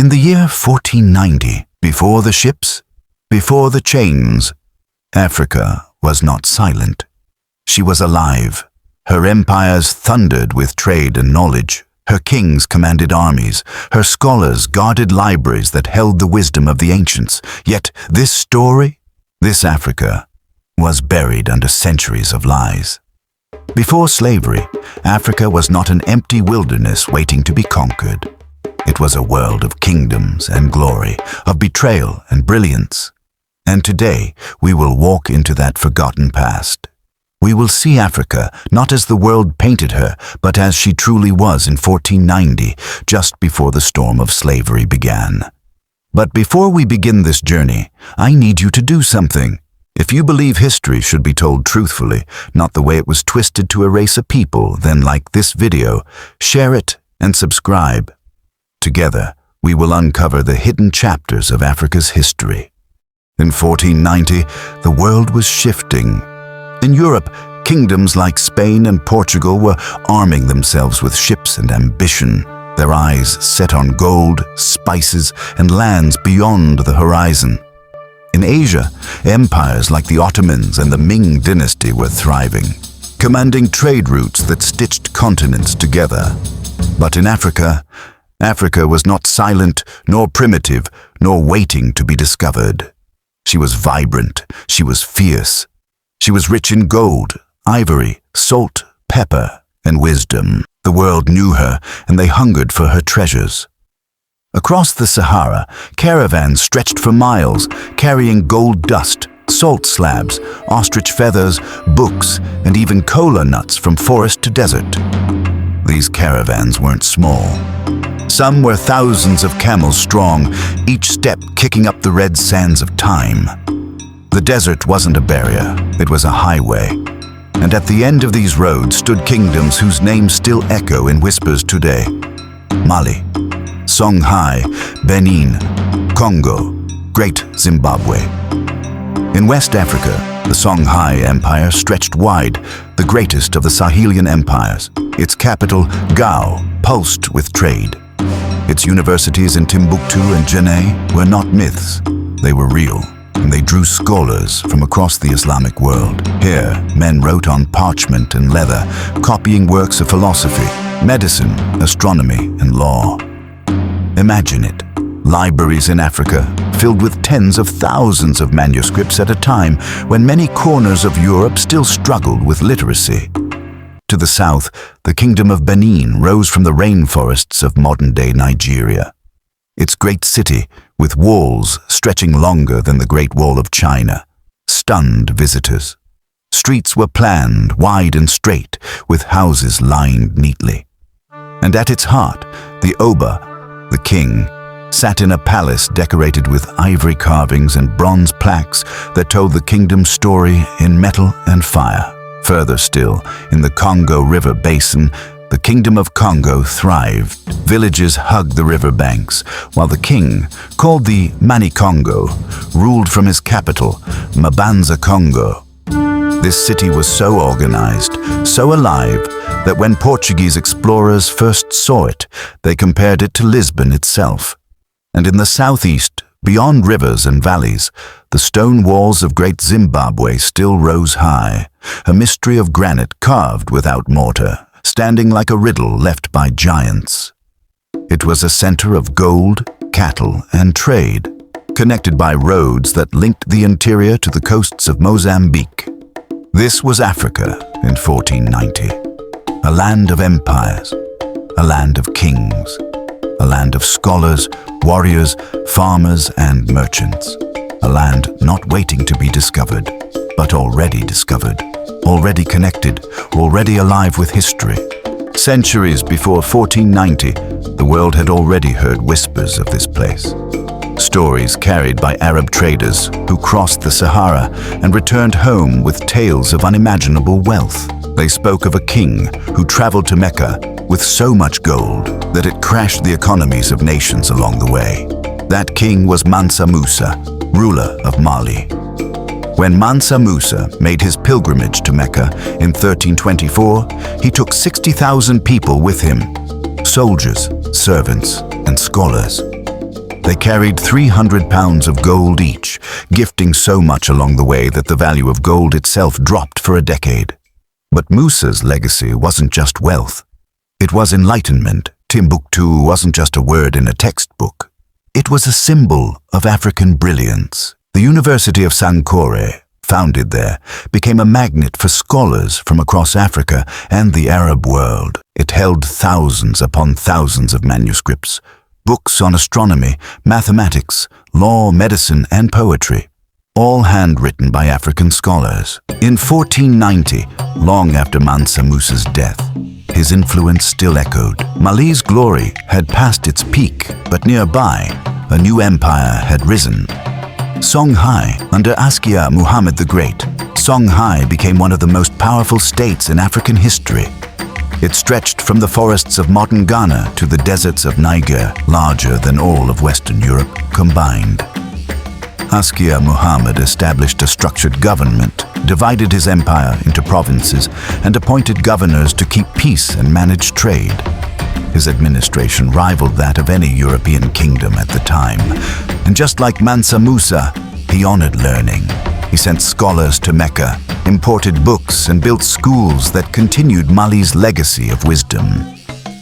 In the year 1490, before the ships, before the chains, Africa was not silent. She was alive. Her empires thundered with trade and knowledge. Her kings commanded armies. Her scholars guarded libraries that held the wisdom of the ancients. Yet this story, this Africa, was buried under centuries of lies. Before slavery, Africa was not an empty wilderness waiting to be conquered. It was a world of kingdoms and glory, of betrayal and brilliance. And today, we will walk into that forgotten past. We will see Africa not as the world painted her, but as she truly was in 1490, just before the storm of slavery began. But before we begin this journey, I need you to do something. If you believe history should be told truthfully, not the way it was twisted to erase a people, then like this video, share it and subscribe. Together, we will uncover the hidden chapters of Africa's history. In 1490, the world was shifting. In Europe, kingdoms like Spain and Portugal were arming themselves with ships and ambition, their eyes set on gold, spices, and lands beyond the horizon. In Asia, empires like the Ottomans and the Ming dynasty were thriving, commanding trade routes that stitched continents together. But in Africa, Africa was not silent, nor primitive, nor waiting to be discovered. She was vibrant, she was fierce. She was rich in gold, ivory, salt, pepper, and wisdom. The world knew her, and they hungered for her treasures. Across the Sahara, caravans stretched for miles, carrying gold dust, salt slabs, ostrich feathers, books, and even cola nuts from forest to desert. These caravans weren't small. Some were thousands of camels strong, each step kicking up the red sands of time. The desert wasn't a barrier, it was a highway. And at the end of these roads stood kingdoms whose names still echo in whispers today. Mali, Songhai, Benin, Kongo, Great Zimbabwe. In West Africa, the Songhai Empire stretched wide, the greatest of the Sahelian empires. Its capital, Gao, pulsed with trade. Its universities in Timbuktu and Djenné were not myths, they were real. And they drew scholars from across the Islamic world. Here, men wrote on parchment and leather, copying works of philosophy, medicine, astronomy, and law. Imagine it, libraries in Africa, filled with tens of thousands of manuscripts at a time when many corners of Europe still struggled with literacy. To the south, the kingdom of Benin rose from the rainforests of modern-day Nigeria. Its great city, with walls stretching longer than the Great Wall of China, stunned visitors. Streets were planned wide and straight, with houses lined neatly. And at its heart, the Oba, the king, sat in a palace decorated with ivory carvings and bronze plaques that told the kingdom's story in metal and fire. Further still, in the Congo River basin, the Kingdom of Congo thrived. Villages hugged the river banks, while the king, called the Mani Congo, ruled from his capital, Mbanza Congo. This city was so organized, so alive, that when Portuguese explorers first saw it, they compared it to Lisbon itself. And in the southeast, beyond rivers and valleys, the stone walls of Great Zimbabwe still rose high, a mystery of granite carved without mortar, standing like a riddle left by giants. It was a center of gold, cattle, and trade, connected by roads that linked the interior to the coasts of Mozambique. This was Africa in 1490, a land of empires, a land of kings, a land of scholars, warriors, farmers, and merchants, a land not waiting to be discovered, but already discovered, already connected, already alive with history. Centuries before 1490, the world had already heard whispers of this place. Stories carried by Arab traders who crossed the Sahara and returned home with tales of unimaginable wealth. They spoke of a king who traveled to Mecca with so much gold that it crashed the economies of nations along the way. That king was Mansa Musa, ruler of Mali. When Mansa Musa made his pilgrimage to Mecca in 1324, he took 60,000 people with him, soldiers, servants, and scholars. They carried 300 pounds of gold each, gifting so much along the way that the value of gold itself dropped for a decade. But Musa's legacy wasn't just wealth. It was enlightenment. Timbuktu wasn't just a word in a textbook. It was a symbol of African brilliance. The University of Sankore, founded there, became a magnet for scholars from across Africa and the Arab world. It held thousands upon thousands of manuscripts, books on astronomy, mathematics, law, medicine, and poetry, all handwritten by African scholars. In 1490, long after Mansa Musa's death, his influence still echoed. Mali's glory had passed its peak, but nearby, a new empire had risen. Songhai, under Askia Muhammad the Great, Songhai became one of the most powerful states in African history. It stretched from the forests of modern Ghana to the deserts of Niger, larger than all of Western Europe combined. Askia Muhammad established a structured government, divided his empire into provinces, and appointed governors to keep peace and manage trade. His administration rivaled that of any European kingdom at the time. And just like Mansa Musa, he honored learning. He sent scholars to Mecca, imported books, and built schools that continued Mali's legacy of wisdom.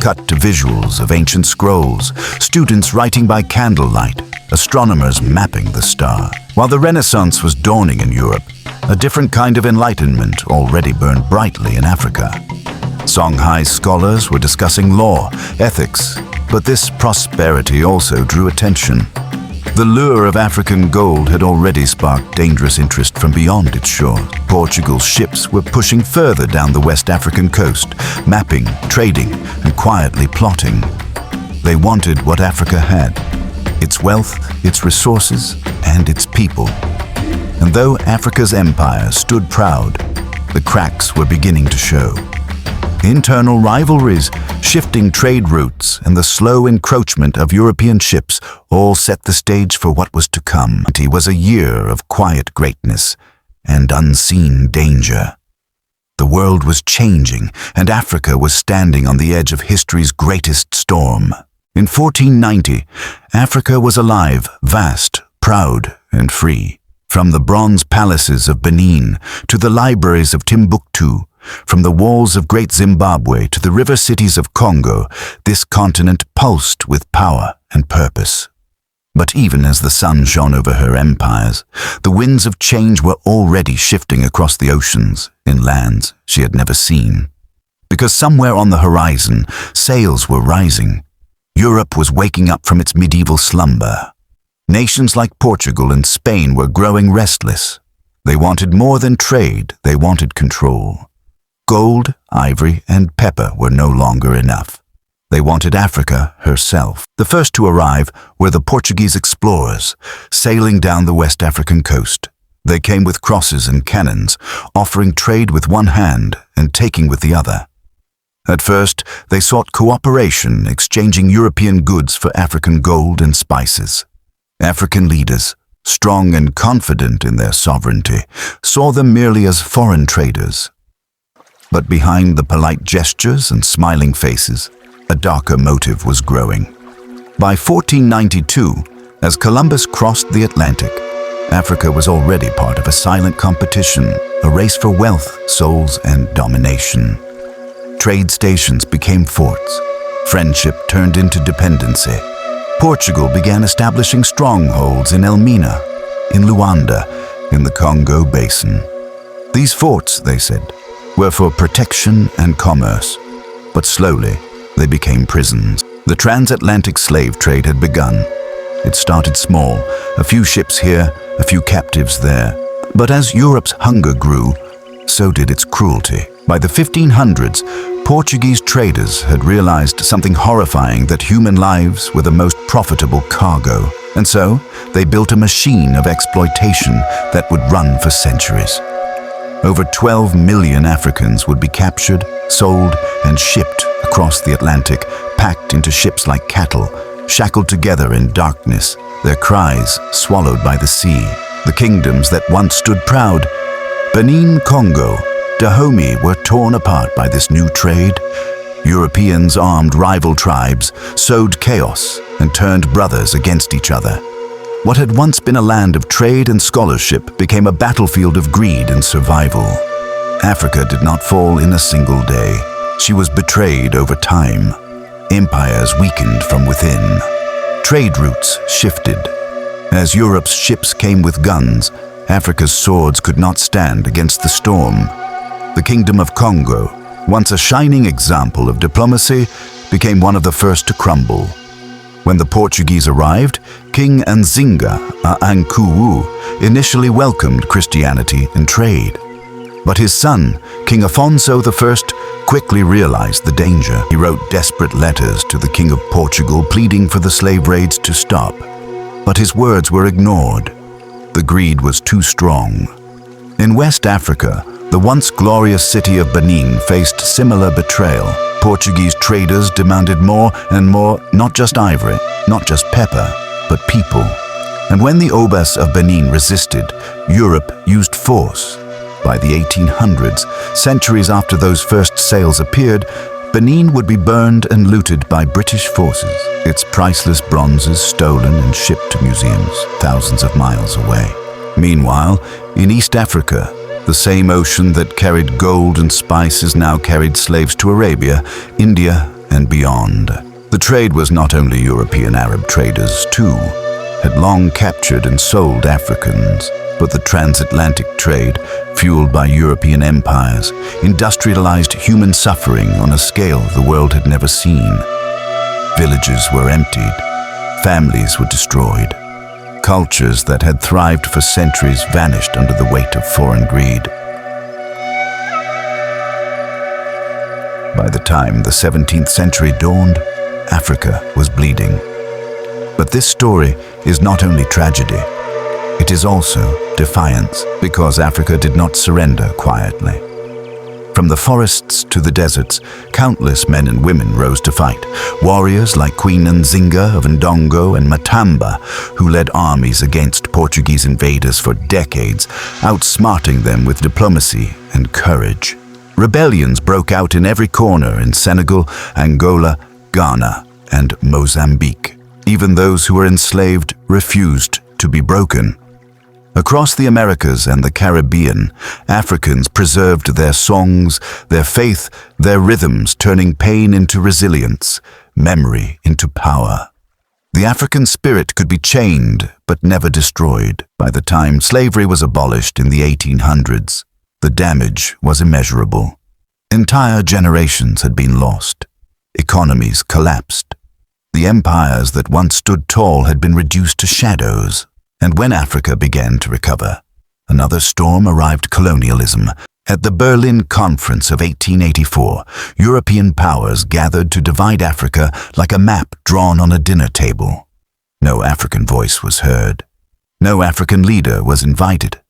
Cut to visuals of ancient scrolls, students writing by candlelight, astronomers mapping the star. While the Renaissance was dawning in Europe, a different kind of enlightenment already burned brightly in Africa. Songhai's scholars were discussing law, ethics, but this prosperity also drew attention. The lure of African gold had already sparked dangerous interest from beyond its shore. Portugal's ships were pushing further down the West African coast, mapping, trading, and quietly plotting. They wanted what Africa had: its wealth, its resources, and its people. And though Africa's empire stood proud, the cracks were beginning to show. Internal rivalries, shifting trade routes, and the slow encroachment of European ships all set the stage for what was to come. It was a year of quiet greatness and unseen danger. The world was changing, and Africa was standing on the edge of history's greatest storm. In 1490, Africa was alive, vast, proud, and free. From the bronze palaces of Benin to the libraries of Timbuktu, from the walls of Great Zimbabwe to the river cities of Congo, this continent pulsed with power and purpose. But even as the sun shone over her empires, the winds of change were already shifting across the oceans in lands she had never seen. Because somewhere on the horizon, sails were rising. Europe was waking up from its medieval slumber. Nations like Portugal and Spain were growing restless. They wanted more than trade, they wanted control. Gold, ivory, and pepper were no longer enough. They wanted Africa herself. The first to arrive were the Portuguese explorers, sailing down the West African coast. They came with crosses and cannons, offering trade with one hand and taking with the other. At first, they sought cooperation, exchanging European goods for African gold and spices. African leaders, strong and confident in their sovereignty, saw them merely as foreign traders. But behind the polite gestures and smiling faces, a darker motive was growing. By 1492, as Columbus crossed the Atlantic, Africa was already part of a silent competition, a race for wealth, souls, and domination. Trade stations became forts. Friendship turned into dependency. Portugal began establishing strongholds in Elmina, in Luanda, in the Congo Basin. These forts, they said, were for protection and commerce, but slowly they became prisons. The transatlantic slave trade had begun. It started small, a few ships here, a few captives there. But as Europe's hunger grew, so did its cruelty. By the 1500s, Portuguese traders had realized something horrifying, that human lives were the most profitable cargo. And so, they built a machine of exploitation that would run for centuries. Over 12 million Africans would be captured, sold, and shipped across the Atlantic, packed into ships like cattle, shackled together in darkness, their cries swallowed by the sea. The kingdoms that once stood proud, Benin, Kongo, Dahomey, were torn apart by this new trade. Europeans armed rival tribes, sowed chaos, and turned brothers against each other. What had once been a land of trade and scholarship became a battlefield of greed and survival. Africa did not fall in a single day. She was betrayed over time. Empires weakened from within. Trade routes shifted. As Europe's ships came with guns, Africa's swords could not stand against the storm. The Kingdom of Congo, once a shining example of diplomacy, became one of the first to crumble. When the Portuguese arrived, King Nzinga Ankuu initially welcomed Christianity and trade. But his son, King Afonso I, quickly realized the danger. He wrote desperate letters to the King of Portugal pleading for the slave raids to stop. But his words were ignored. The greed was too strong. In West Africa, the once glorious city of Benin faced similar betrayal. Portuguese traders demanded more and more, not just ivory, not just pepper, but people. And when the Obas of Benin resisted, Europe used force. By the 1800s, centuries after those first sails appeared, Benin would be burned and looted by British forces, its priceless bronzes stolen and shipped to museums thousands of miles away. Meanwhile, in East Africa, the same ocean that carried gold and spices now carried slaves to Arabia, India, and beyond. The trade was not only European Arab traders, too, had long captured and sold Africans, but the transatlantic trade, fueled by European empires, industrialized human suffering on a scale the world had never seen. Villages were emptied, families were destroyed. Cultures that had thrived for centuries vanished under the weight of foreign greed. By the time the 17th century dawned, Africa was bleeding. But this story is not only tragedy, it is also defiance, because Africa did not surrender quietly. From the forests to the deserts, countless men and women rose to fight. Warriors like Queen Nzinga of Ndongo and Matamba, who led armies against Portuguese invaders for decades, outsmarting them with diplomacy and courage. Rebellions broke out in every corner in Senegal, Angola, Ghana, and Mozambique. Even those who were enslaved refused to be broken. Across the Americas and the Caribbean, Africans preserved their songs, their faith, their rhythms, turning pain into resilience, memory into power. The African spirit could be chained, but never destroyed. By the time slavery was abolished in the 1800s, the damage was immeasurable. Entire generations had been lost. Economies collapsed. The empires that once stood tall had been reduced to shadows. And when Africa began to recover, another storm arrived: colonialism. At the Berlin Conference of 1884, European powers gathered to divide Africa like a map drawn on a dinner table. No African voice was heard. No African leader was invited.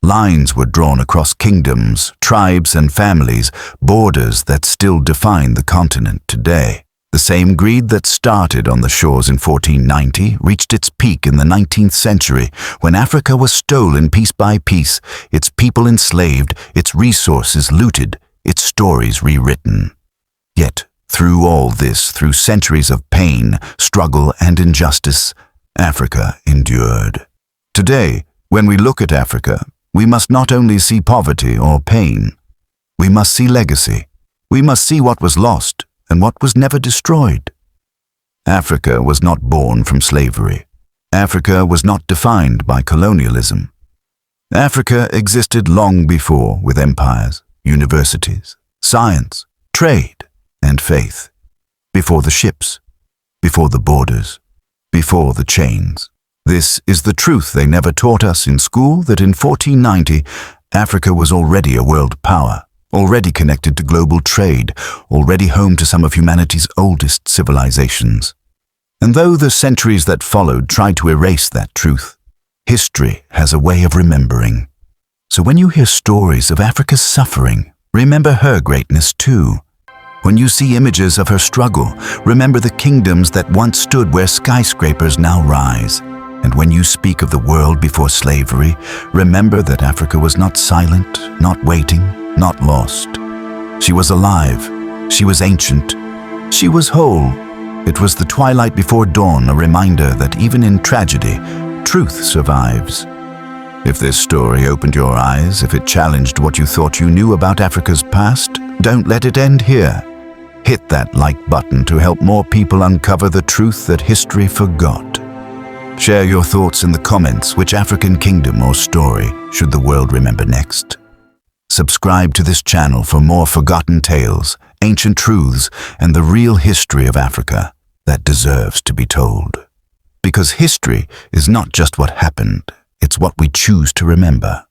Lines were drawn across kingdoms, tribes, and families, borders that still define the continent today. The same greed that started on the shores in 1490 reached its peak in the 19th century, when Africa was stolen piece by piece, its people enslaved, its resources looted, its stories rewritten. Yet, through all this, through centuries of pain, struggle, and injustice, Africa endured. Today, when we look at Africa, we must not only see poverty or pain. We must see legacy. We must see what was lost and what was never destroyed. Africa was not born from slavery. Africa was not defined by colonialism. Africa existed long before, with empires, universities, science, trade, and faith. Before the ships, before the borders, before the chains. This is the truth they never taught us in school, that in 1490, Africa was already a world power, already connected to global trade, already home to some of humanity's oldest civilizations. And though the centuries that followed tried to erase that truth, history has a way of remembering. So when you hear stories of Africa's suffering, remember her greatness too. When you see images of her struggle, remember the kingdoms that once stood where skyscrapers now rise. And when you speak of the world before slavery, remember that Africa was not silent, not waiting, not lost. She was alive, she was ancient, She was whole. It was the twilight before dawn, a reminder that even in tragedy, truth survives. If this story opened your eyes, if it challenged what you thought you knew about Africa's past, don't let it end here. Hit that like button to help more people uncover the truth that history forgot. Share your thoughts in the comments. Which African kingdom or story should the world remember next? Subscribe to this channel for more forgotten tales, ancient truths, and the real history of Africa that deserves to be told. Because history is not just what happened, it's what we choose to remember.